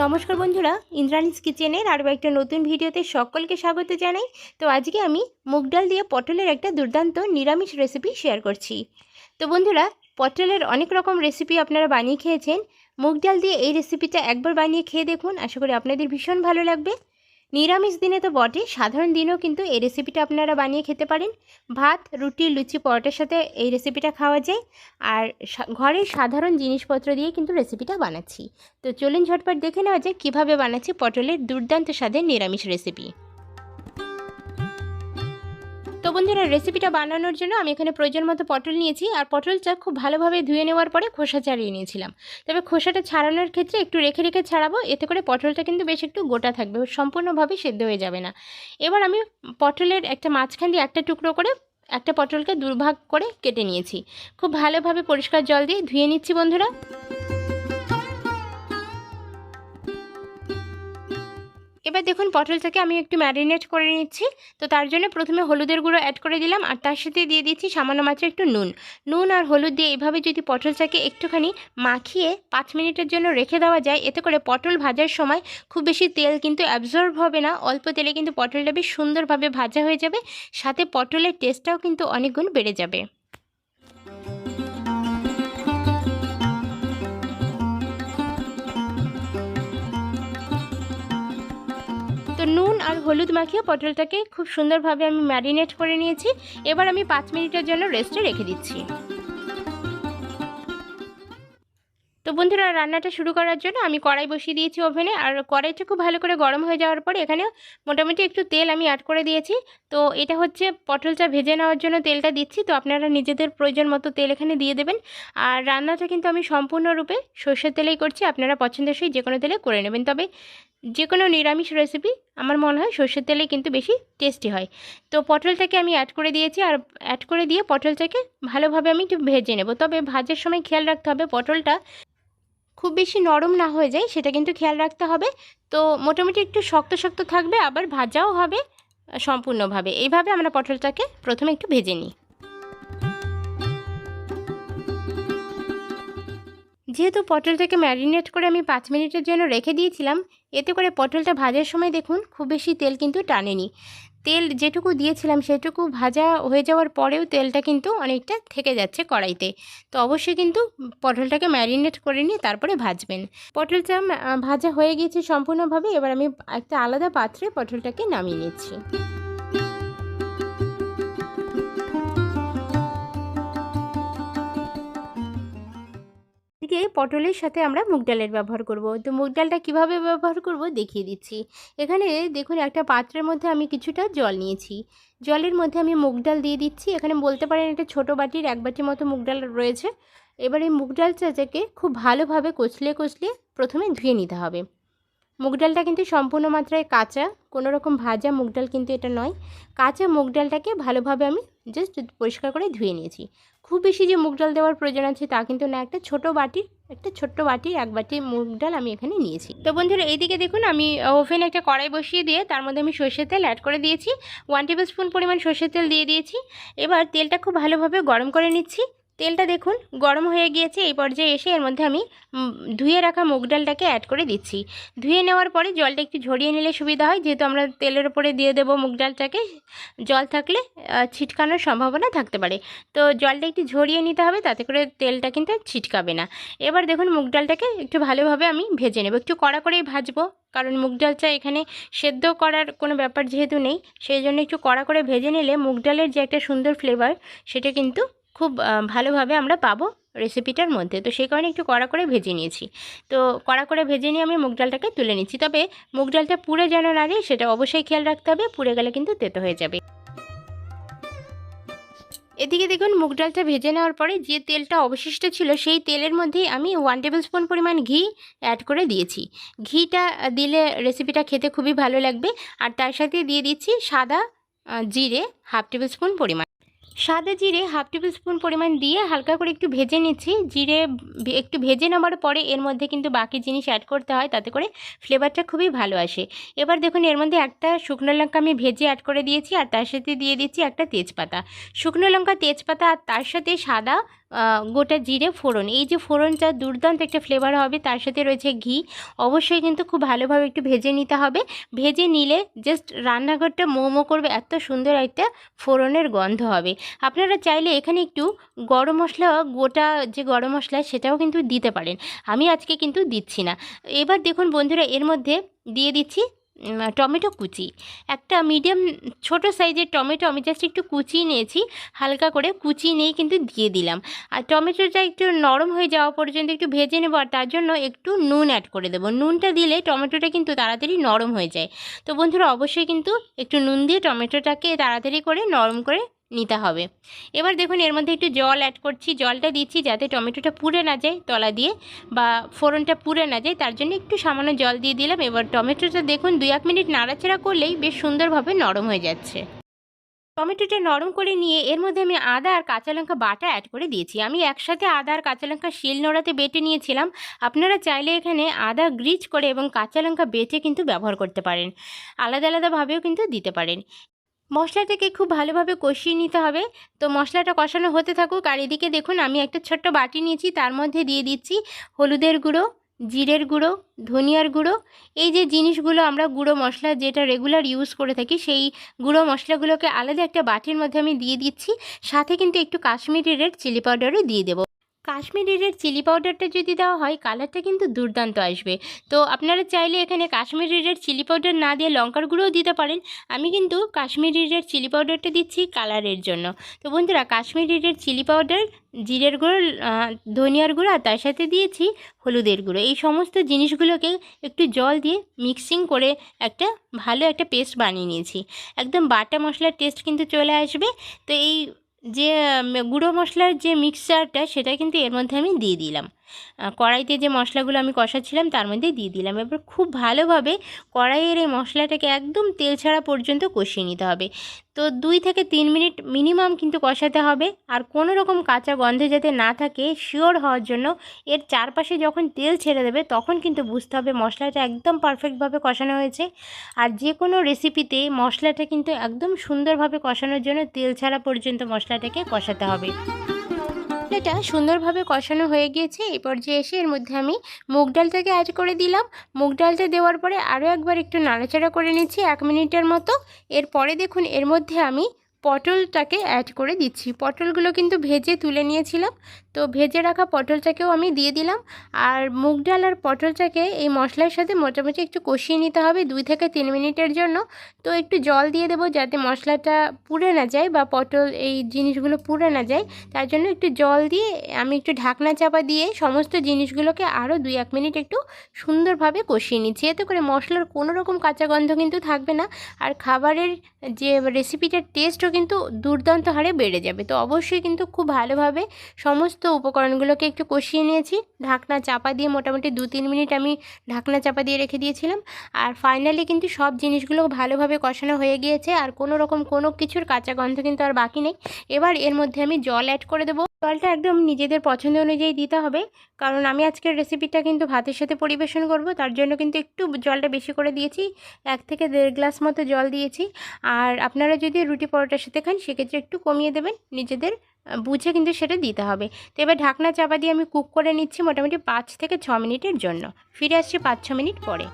নমস্কার বন্ধুরা, ইন্দ্রাণীস কিচেনের আরও একটা নতুন ভিডিওতে সকলকে স্বাগত জানাই। তো আজকে আমি মুগ ডাল দিয়ে পটলের একটা দুর্দান্ত নিরামিষ রেসিপি শেয়ার করছি। তো বন্ধুরা, পটলের অনেক রকম রেসিপি আপনারা বানিয়ে খেয়েছেন। মুগ ডাল দিয়ে এই রেসিপিটা একবার বানিয়ে খেয়ে দেখুন, আশা করি আপনাদের ভীষণ ভালো লাগবে। নিরামিষ দিনে তো বটে, সাধারণ দিনেও কিন্তু এই রেসিপিটা আপনারা বানিয়ে খেতে পারেন। ভাত, রুটি, লুচি, পরোটার সাথে এই রেসিপিটা খাওয়া যায়। আর ঘরের সাধারণ জিনিসপত্র দিয়ে কিন্তু রেসিপিটা বানাচ্ছি। তো চলুন ঝটপট দেখে নেওয়া যায় কীভাবে বানাচ্ছি পটলের দুর্দান্ত স্বাদের নিরামিষ রেসিপি। তো বন্ধুরা, রেসিপিটা বানানোর জন্য আমি এখানে প্রয়োজন মতো পটল নিয়েছি। আর পটলটা খুব ভালোভাবে ধুয়ে নেওয়ার পরে খোসা ছাড়িয়ে নিয়েছিলাম। তবে খোসাটা ছাড়ানোর ক্ষেত্রে একটু রেখে রেখে ছাড়াবো, এতে করে পটলটা কিন্তু বেশ একটু গোটা থাকবে, সম্পূর্ণভাবে সেদ্ধ হয়ে যাবে না। এবার আমি পটলের একটা মাঝখান দিয়ে একটা টুকরো করে একটা পটলকে দুভাগ করে কেটে নিয়েছি। খুব ভালোভাবে পরিষ্কার জল দিয়ে ধুয়ে নিচ্ছি বন্ধুরা। এবার দেখুন, পটলটাকে আমি একটু ম্যারিনেট করে নিচ্ছি। তো তার জন্য প্রথমে হলুদের গুঁড়ো অ্যাড করে দিলাম, আর তার সাথে দিয়ে দিচ্ছি সামান্য মাত্রা একটু নুন আর হলুদ দিয়ে এইভাবে যদি পটলটাকে একটুখানি মাখিয়ে 5 মিনিটের জন্য রেখে দেওয়া যায়, এতে করে পটল ভাজার সময় খুব বেশি তেল কিন্তু অ্যাবজর্ব হবে না। অল্প তেলে কিন্তু পটলটা বেশ সুন্দরভাবে ভাজা হয়ে যাবে, সাথে পটলের টেস্টটাও কিন্তু অনেক গুণ বেড়ে যাবে। তো নুন আর হলুদ মাখিয়ে পটলটাকে খুব সুন্দরভাবে আমি ম্যারিনেট করে নিয়েছি। এবার আমি 5 মিনিটের জন্য রেস্টে রেখে দিচ্ছি। তো বন্ধুরা, রান্নাটা শুরু করার জন্য আমি কড়াই বসিয়ে দিয়েছি ওভেনে। আর কড়াইটা খুব ভালো করে গরম হয়ে যাওয়ার পরে এখানে মোটামুটি একটু তেল আমি অ্যাড করে দিয়েছি। তো এটা হচ্ছে পটলটা ভেজে নেওয়ার জন্য তেলটা দিচ্ছি। তো আপনারা নিজেদের প্রয়োজন মতো তেল এখানে দিয়ে দেবেন। আর রান্নাটা কিন্তু আমি সম্পূর্ণরূপে সর্ষের তেলেই করছি, আপনারা পছন্দসই যে কোনো তেলে করে নেবেন। তবে যে কোনো নিরামিষ রেসিপি আমার মনে হয় সর্ষের তেলেই কিন্তু বেশি টেস্টি হয়। তো পটলটাকে আমি অ্যাড করে দিয়েছি, আর অ্যাড করে দিয়ে পটলটাকে ভালোভাবে আমি একটু ভেজে নেব। তবে ভাজার সময় খেয়াল রাখতে হবে পটলটা খুব বেশি নরম না হয়ে যায়, সেটা কিন্তু খেয়াল রাখতে হবে। তো মোটামুটি একটু শক্ত শক্ত থাকবে, আবার ভাজাও হবে সম্পূর্ণভাবে। এইভাবে আমরা পটলটাকে প্রথমে একটু ভেজে নিই। যেহেতু পটলটাকে ম্যারিনেট করে আমি 5 মিনিটের জন্য রেখে দিয়েছিলাম, এতে করে পটলটা ভাজার সময় দেখুন খুব বেশি তেল কিন্তু টানেনি। তেল যেটুকু দিয়েছিলাম সেটুকু ভাজা হয়ে যাওয়ার পরেও তেলটা কিন্তু অনেকটা থেকে যাচ্ছে কড়াইতে। তো অবশ্যই কিন্তু পটলটাকে ম্যারিনেট করে নিয়ে তারপরে ভাজবেন। পটলটা ভাজা হয়ে গিয়েছে সম্পূর্ণভাবে। এবার আমি একটা আলাদা পাত্রে পটলটাকে নামিয়ে নিচ্ছি। এদিকে পটলের সাথে আমরা মুগ ডালের ব্যবহার করব। তো মুগ ডালটা কীভাবে ব্যবহার করব দেখিয়ে দিচ্ছি। এখানে দেখুন, একটা পাত্রের মধ্যে আমি কিছুটা জল নিয়েছি। জলের মধ্যে আমি মুগ ডাল দিয়ে দিচ্ছি। এখানে বলতে পারেন একটা ছোটো বাটির 1 বাটি মতো মুগ ডাল রয়েছে। এবার এই মুগ ডালটাকে খুব ভালোভাবে কচলিয়ে কচলিয়ে প্রথমে ধুয়ে নিতে হবে। মুগ ডালটা কিন্তু সম্পূর্ণ মাত্রায় কাঁচা, কোনো রকম ভাজা মুগ ডাল কিন্তু এটা নয়। কাঁচা মুগ ডালটাকে ভালোভাবে আমি জাস্ট পরিষ্কার করে ধুয়ে নিয়েছি। খুব বেশি যে মুগ ডাল দেওয়ার প্রয়োজন আছে তা কিন্তু না, একটা ছোট্ট বাটির 1 বাটি মুগ ডাল আমি এখানে নিয়েছি। তো বন্ধুরা, এইদিকে দেখুন, আমি ওভেনে একটা কড়াই বসিয়ে দিয়ে তার মধ্যে আমি সর্ষের তেল অ্যাড করে দিয়েছি। 1 টেবিল স্পুন পরিমাণ সর্ষের তেল দিয়ে দিয়েছি। এবার তেলটা খুব ভালোভাবে গরম করে নিচ্ছি। তেলটা দেখুন গরম হয়ে গিয়েছে। এই পর্যায়ে এসে এর মধ্যে আমি ধুয়ে রাখা মুগ ডালটাকে অ্যাড করে দিচ্ছি। ধুয়ে নেওয়ার পরে জলটা একটু ঝরিয়ে নিলে সুবিধা হয়, যেহেতু আমরা তেলের ওপরে দিয়ে দেবো মুগ ডালটাকে। জল থাকলে ছিটকানোর সম্ভাবনা থাকতে পারে। তো জলটা একটু ঝরিয়ে নিতে হবে, তাতে করে তেলটা কিন্তু ছিটকাবে না। এবার দেখুন, মুগ ডালটাকে একটু ভালোভাবে আমি ভেজে নেব। একটু কড়া করেই ভাজবো, কারণ মুগ ডালটা এখানে সেদ্ধ করার কোনো ব্যাপার যেহেতু নেই, সেই জন্য একটু কড়া করে ভেজে নিলে মুগ ডালের যে একটা সুন্দর ফ্লেভার, সেটা কিন্তু খুব ভালোভাবে আমরা পাবো রেসিপিটার মধ্যে। তো সেই কারণে একটু কড়া করে ভেজে নিয়েছি। তো কড়া করে ভেজে নিয়ে আমি মুগ ডালটাকে তুলে নিচ্ছি। তবে মুগ ডালটা পুড়ে যেন না যায় সেটা অবশ্যই খেয়াল রাখতে হবে, পুড়ে গেলে কিন্তু তেতো হয়ে যাবে। এদিকে দেখুন, মুগ ডালটা ভেজে নেওয়ার পরে যে তেলটা অবশিষ্ট ছিল সেই তেলের মধ্যেই আমি 1 টেবিল স্পুন পরিমাণ ঘি অ্যাড করে দিয়েছি। ঘিটা দিলে রেসিপিটা খেতে খুবই ভালো লাগবে। আর তার সাথে দিয়ে দিচ্ছি সাদা জিরে 1/2 টেবিল স্পুন পরিমাণ। সাদা জিরে 1/2 টেবিল স্পুন পরিমাণ দিয়ে হালকা করে একটু ভেজে নিচ্ছি। জিরে একটু ভেজে নেওয়ার পরে এর মধ্যে কিন্তু বাকি জিনিস অ্যাড করতে হয়, তাতে করে ফ্লেভারটা খুবই ভালো আসে। এবার দেখুন, এর মধ্যে একটা শুকনো লঙ্কা আমি ভেজে অ্যাড করে দিয়েছি, আর তার সাথে দিয়ে দিচ্ছি একটা তেজপাতা। শুকনো লঙ্কা, তেজপাতা আর তার সাথে সাদা গোটা জিরে ফোড়ন, এই যে ফোড়নটা দুর্দান্ত একটা ফ্লেভার হবে, তার সাথে রয়েছে ঘি। অবশ্যই কিন্তু খুব ভালোভাবে একটু ভেজে নিতে হবে। ভেজে নিলে জাস্ট রান্নাঘরটা মোমো করবে, এত সুন্দর একটা ফোড়নের গন্ধ হবে। আপনারা চাইলে এখানে একটু গরম মশলা, গোটা যে গরম মশলা সেটাও কিন্তু দিতে পারেন, আমি আজকে কিন্তু দিচ্ছি না। এবার দেখুন বন্ধুরা, এর মধ্যে দিয়ে দিচ্ছি টমেটো কুচি। একটা মিডিয়াম ছোট সাইজের টমেটো আমি জাস্ট একটু কুচিয়ে নিয়েছি, হালকা করে কুচিয়ে নিয়ে কিন্তু দিয়ে দিলাম। আর টমেটোটা একটু নরম হয়ে যাওয়া পর্যন্ত একটু ভেজে নেব, আর তার জন্য একটু নুন অ্যাড করে দেবো। নুনটা দিলে টমেটোটা কিন্তু তাড়াতাড়ি নরম হয়ে যায়। তো বন্ধুরা অবশ্যই কিন্তু একটু নুন দিয়ে টমেটোটাকে তাড়াতাড়ি করে নরম করে নিতে হবে। এবার দেখুন এর মধ্যে একটু জল অ্যাড করছি, জলটা দিচ্ছি যাতে টমেটোটা পুড়ে না যায় তলা দিয়ে, বা ফোড়নটা পুড়ে না যায়, তার জন্য একটু সামান্য জল দিয়ে দিলাম। এবার টমেটোটা দেখুন 2-1 মিনিট নাড়াচাড়া করলেই বেশ সুন্দরভাবে নরম হয়ে যাচ্ছে। টমেটোটা নরম করে নিয়ে এর মধ্যে আমি আদা আর কাঁচা লঙ্কা বাটা অ্যাড করে দিয়েছি। আমি একসাথে আদা আর কাঁচা লঙ্কা শিল নোড়াতে বেটে নিয়েছিলাম। আপনারা চাইলে এখানে আদা গ্রিজ করে এবং কাঁচা লঙ্কা বেটে কিন্তু ব্যবহার করতে পারেন, আলাদা আলাদাভাবেও কিন্তু দিতে পারেন। মশলাটাকে খুব ভালোভাবে কষিয়ে নিতে হবে। তো মশলাটা কষানো হতে থাকুক, আর এদিকে দেখুন আমি একটা ছোট্ট বাটি নিয়েছি, তার মধ্যে দিয়ে দিচ্ছি হলুদের গুঁড়ো, জিরের গুঁড়ো, ধনিয়ার গুঁড়ো। এই যে জিনিসগুলো আমরা গুঁড়ো মশলা যেটা রেগুলার ইউজ করে থাকি, সেই গুঁড়ো মশলাগুলোকে আলাদা একটা বাটির মধ্যে আমি দিয়ে দিচ্ছি। সাথে কিন্তু একটু কাশ্মীরি রেড চিলি পাউডারও দিয়ে দেবো। কাশ্মীরি রেড চিলি পাউডারটা যদি দেওয়া হয় কালারটা কিন্তু দুর্দান্ত আসবে। তো আপনারা চাইলে এখানে কাশ্মীরি রেড চিলি পাউডার না দিয়ে লঙ্কার গুঁড়োও দিতে পারেন। আমি কিন্তু কাশ্মীরি রেড চিলি পাউডারটা দিচ্ছি কালারের জন্য। তো বন্ধুরা কাশ্মীরি রেড চিলি পাউডার, জিরের গুঁড়ো, ধনিয়ার গুঁড়ো, আর তার সাথে দিয়েছি হলুদের গুঁড়ো, এই সমস্ত জিনিসগুলোকে একটু জল দিয়ে মিক্সিং করে একটা ভালো একটা পেস্ট বানিয়ে নিয়েছি। একদম বাটা মশলার টেস্ট কিন্তু চলে আসবে। তো এই যে গুঁড়ো মশলার যে মিক্সচারটা সেটা কিন্তু এর মধ্যে আমি দিয়ে দিলাম। কড়াইতে যে মশলাগুলো আমি কষাচ্ছিলাম তার মধ্যে দিয়ে দিলাম। এবার খুব ভালোভাবে কড়াইয়ের এই মশলাটাকে একদম তেল ছাড়া পর্যন্ত কষিয়ে নিতে হবে। তো 2 থেকে 3 মিনিট মিনিমাম কিন্তু কষাতে হবে। আর কোনো রকম কাঁচা গন্ধ যাতে না থাকে শিওর হওয়ার জন্য এর চারপাশে যখন তেল ছেড়ে দেবে তখন কিন্তু বুঝতে হবে মশলাটা একদম পারফেক্টভাবে কষানো হয়েছে। আর যে কোনো রেসিপিতে মশলাটা কিন্তু একদম সুন্দরভাবে কষানোর জন্য তেল ছাড়া পর্যন্ত মশলাটাকে কষাতে হবে। এটা সুন্দরভাবে কষানো হয়ে গিয়েছে। এই পর্যায়ে এসে এর মধ্যে আমি মুগ ডালটাকে অ্যাড করে দিলাম। মুগ ডালটা দেওয়ার পরে আরও একবার একটু নাড়াচাড়া করে নিচ্ছি 1 মিনিটের মতো। এরপরে দেখুন এর মধ্যে আমি পটলটাকে অ্যাড করে দিচ্ছি। পটলগুলো কিন্তু ভেজে তুলে নিয়েছিলাম, তো ভেজে রাখা পটলটাকেও আমি দিয়ে দিলাম। আর মুগ ডাল আর পটলটাকে এই মশলার সাথে মোটামুটি একটু কষিয়ে নিতে হবে 2 থেকে 3 মিনিটের জন্য। তো একটু জল দিয়ে দেবো যাতে মশলাটা পুড়ে না যায় বা পটল এই জিনিসগুলো পুড়ে না যায়, তার জন্য একটু জল দিয়ে আমি একটু ঢাকনা চাপা দিয়ে সমস্ত জিনিসগুলোকে আরও 2-1 মিনিট একটু সুন্দরভাবে কষিয়ে নিচ্ছি। এতে করে মশলার কোনো রকম কাঁচা গন্ধ কিন্তু থাকবে না, আর খাবারের যে রেসিপিটার টেস্টও কিন্তু দুর্দান্ত হারে বেড়ে যাবে। তো অবশ্যই কিন্তু খুব ভালোভাবে সমস্ত উপকরণগুলোকে একটু কষিয়ে নিয়েছি ঢাকনা চাপা দিয়ে। মোটামুটি 2-3 মিনিট আমি ঢাকনা চাপা দিয়ে রেখে দিয়েছিলাম। আর ফাইনালি কিন্তু সব জিনিসগুলো ভালোভাবে কষানো হয়ে গিয়েছে, আর কোনো রকম কোনো কিছুর কাঁচা গন্ধ কিন্তু আর বাকি নেই। এবার এর মধ্যে আমি জল অ্যাড করে দেবো। জলটা একদম নিজেদের পছন্দ অনুযায়ী দিতে হবে, কারণ আমি আজকের রেসিপিটা কিন্তু ভাতের সাথে পরিবেশন করব, তার জন্য কিন্তু একটু জলটা বেশি করে দিয়েছি। 1 থেকে 1.5 গ্লাস মতো জল দিয়েছি। আর আপনারা যদি রুটি পরোটার সাথে খান সেক্ষেত্রে একটু কমিয়ে দেবেন, নিজেদের বুঝে কিন্তু সেটা দিতে হবে। তো এবার ঢাকনা চাপা দিয়ে আমি কুক করে নিচ্ছি মোটামুটি 5 থেকে 6 মিনিটের জন্য। ফিরে আসছি 5-6 মিনিট পরে।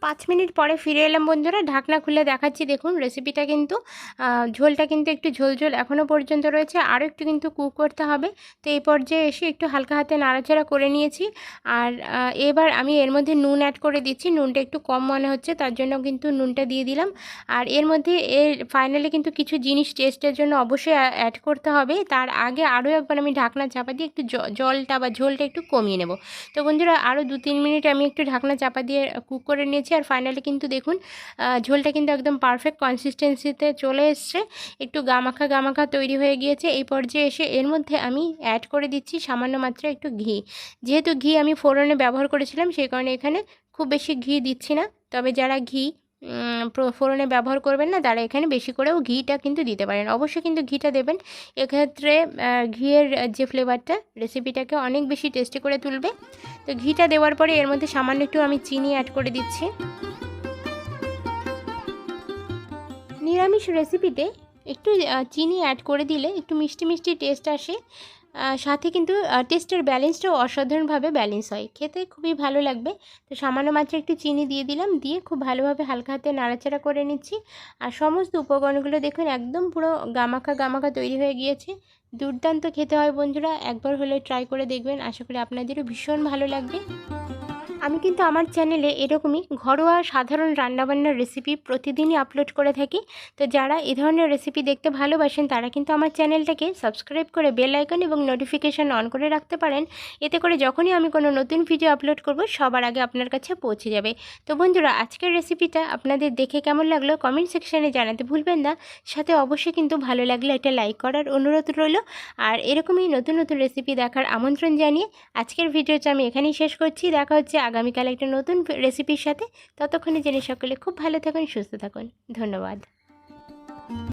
5 মিনিট পরে ফিরে এলাম বন্ধুরা। ঢাকনা খুলে দেখাচ্ছি, দেখুন রেসিপিটা কিন্তু ঝোলটা কিন্তু একটু ঝোল এখনও পর্যন্ত রয়েছে, আরও একটু কিন্তু কুক করতে হবে। তো এই পর্যায়ে এসে একটু হালকা হাতে নাড়াচাড়া করে নিয়েছি। আর এবার আমি এর মধ্যে নুন অ্যাড করে দিচ্ছি। নুনটা একটু কম মনে হচ্ছে, তার জন্য কিন্তু নুনটা দিয়ে দিলাম। আর এর মধ্যে ফাইনালি কিন্তু কিছু জিনিস টেস্টের জন্য অবশ্যই অ্যাড করতে হবে। তার আগে আরও একবার আমি ঢাকনা চাপা দিয়ে একটু জলটা বা ঝোলটা একটু কমিয়ে নেব। তো বন্ধুরা আরও 2-3 মিনিট আমি একটু ঢাকনা চাপা দিয়ে কুক করে নিয়েছি। আর ফাইনালি কিন্তু দেখুন ঝোলটা কিন্তু একদম পারফেক্ট কনসিস্টেন্সিতে চলে এসছে, একটু গামাখা তৈরি হয়ে গিয়েছে। এই পর্যায়ে এসে এর মধ্যে আমি অ্যাড করে দিচ্ছি সামান্য মাত্রায় একটু ঘি। যেহেতু ঘি আমি ফোড়নে ব্যবহার করেছিলাম সেই কারণে এখানে খুব বেশি ঘি দিচ্ছি না। তবে যারা ঘি ফোড়নে ব্যবহার করবেন না তারা এখানে বেশি করেও ঘিটা কিন্তু দিতে পারেন। অবশ্যই কিন্তু ঘিটা দেবেন, এক্ষেত্রে ঘিয়ের যে ফ্লেভারটা রেসিপিটাকে অনেক বেশি টেস্টি করে তুলবে। তো ঘিটা দেওয়ার পরে এর মধ্যে সামান্য একটু আমি চিনি অ্যাড করে দিচ্ছি। নিরামিষ রেসিপিতে একটু চিনি অ্যাড করে দিলে একটু মিষ্টি মিষ্টি টেস্ট আসে, সাথে কিন্তু টেস্টের ব্যালেন্সটাও অসাধারণভাবে ব্যালেন্স হয়, খেতে খুবই ভালো লাগবে। তো সামান্য মাত্রায় একটু চিনি দিয়ে দিলাম, দিয়ে খুব ভালোভাবে হালকা হাতে নাড়াচাড়া করে নিচ্ছি। আর সমস্ত উপকরণগুলো দেখুন একদম পুরো গামাখা গামাখা তৈরি হয়ে গিয়েছে। দুর্দান্ত খেতে হয় বন্ধুরা, একবার হলে ট্রাই করে দেখবেন, আশা করি আপনাদেরও ভীষণ ভালো লাগবে। আমি কিন্তু আমার চ্যানেলে এরকমই ঘরোয়া সাধারণ রান্নাবান্নার রেসিপি প্রতিদিনই আপলোড করে থাকি। তো যারা এ ধরনের রেসিপি দেখতে ভালোবাসেন তারা কিন্তু আমার চ্যানেলটাকে সাবস্ক্রাইব করে বেল আইকন এবং নোটিফিকেশান অন করে রাখতে পারেন। এতে করে যখনই আমি কোনো নতুন ভিডিও আপলোড করব সবার আগে আপনার কাছে পৌঁছে যাবে। তো বন্ধুরা, আজকের রেসিপিটা আপনাদের দেখে কেমন লাগলো কমেন্ট সেকশানে জানাতে ভুলবেন না। সাথে অবশ্যই কিন্তু ভালো লাগলে একটা লাইক করার অনুরোধ রইল। আর এরকমই নতুন নতুন রেসিপি দেখার আমন্ত্রণ জানিয়ে আজকের ভিডিওটা আমি এখানেই শেষ করছি। দেখা হচ্ছে আগামীকাল একটা নতুন রেসিপির সাথে। ততক্ষণে জেনে সকলে খুব ভালো থাকুন, সুস্থ থাকুন। ধন্যবাদ।